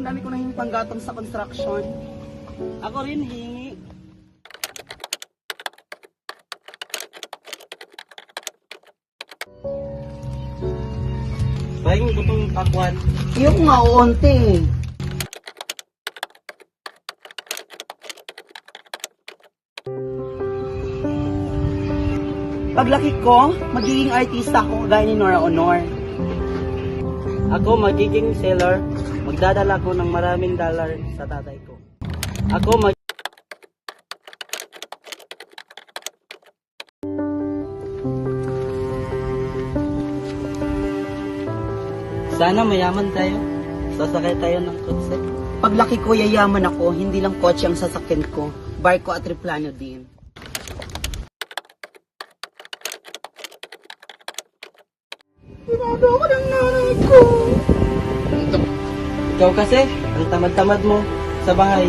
ang dami ko na yung panggatong sa construction. Ako rin, hihingi. Bayang butong pakwan. Iyo ko nga uunti eh. Paglaki ko, magiging artista ako kagaya ni Nora Honor. Ako magiging seller. Magdadala ko ng maraming dollar sa tatay ko. Ako Sana mayaman tayo. Sasakay tayo ng kotse. Paglaki ko, yayaman ako, hindi lang kotse ang sasakyan ko, barko at replano din. Pinado ako ng nanay ko. Ikaw kasi, ang tamad-tamad mo sa bahay.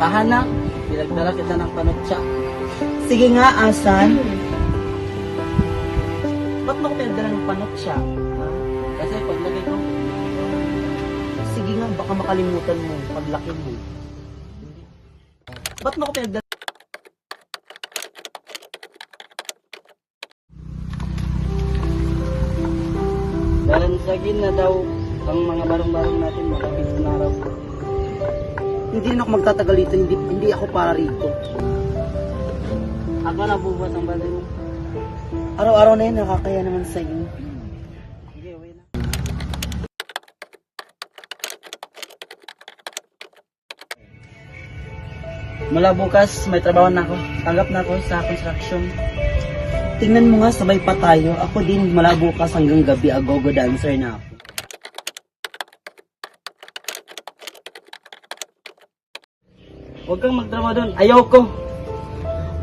Tahanak, pinagdala kita ng panutsa. Sige nga, asan? Ba't mo ko pinagdala ng panotsa? Kasi paglagay ko, Sige nga, baka makalimutan mo paglaki mo. Ba't mo ko pinagdala? balansagin na daw ang mga barong-barong natin malapit na araw. Hindi na ako magtatagal dito, hindi ako para rito. Ako na bubuhat ang balay mo. Araw-araw na yun, nakakaya naman sa'yo. Sige, uwi na. Mula bukas, may trabaho na ako. Tanggap na ako sa construction. Tingnan mo nga, sabay pa tayo. Ako din, mula bukas hanggang gabi, agogo dancer na ako. Huwag kang magdrama doon. Ayaw ko.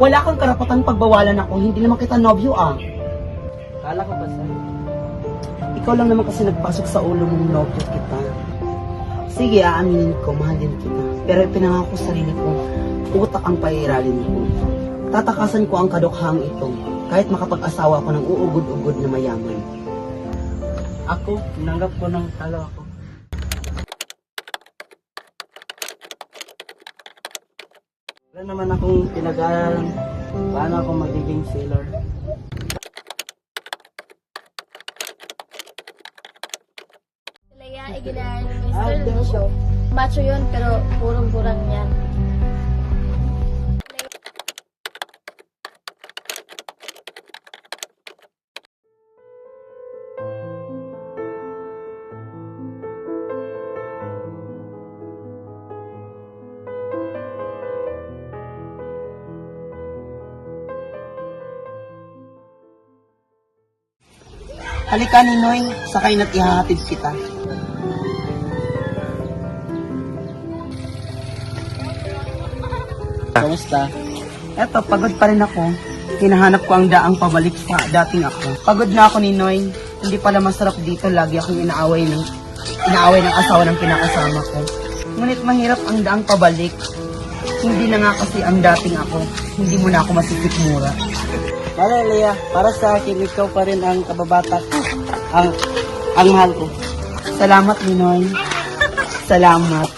Wala kang karapatan pagbawalan ako, hindi naman kita nobyo ah. Kala ko ba sa'yo? Ikaw lang naman kasi nagpasok sa ulo mong nobyo kita. Sige, aaminin ko, mahalin kita. Pero pinangako ko sarili ko, utak ang pairalin ko. Tatakasan ko ang kadukhang ito, kahit makapag-asawa ko ng uugod-ugod na mayaman. Ako, tinanggap ko ng talo ako. Wala naman akong pinag-aaral. Paano ako magiging sailor? Laya, iginaan ni Mr. Show. Macho yun, pero purong-purang yan. Halika Ninoy, sakay na't ihahatid kita. Kamusta? Eto, pagod pa rin ako. Hinahanap ko ang daang pabalik sa dating ako. Pagod na ako Ninoy. Hindi pala masarap dito, lagi akong inaaway ng asawa ng kinakasama ko. Ngunit mahirap ang daang pabalik. Hindi na nga kasi ang dating ako. Hindi mo na ako masisikmura. Wala, Lea. Para sa akin, ikaw pa rin ang kababata ko. Ang mahal ko. Salamat Ninoy. Salamat.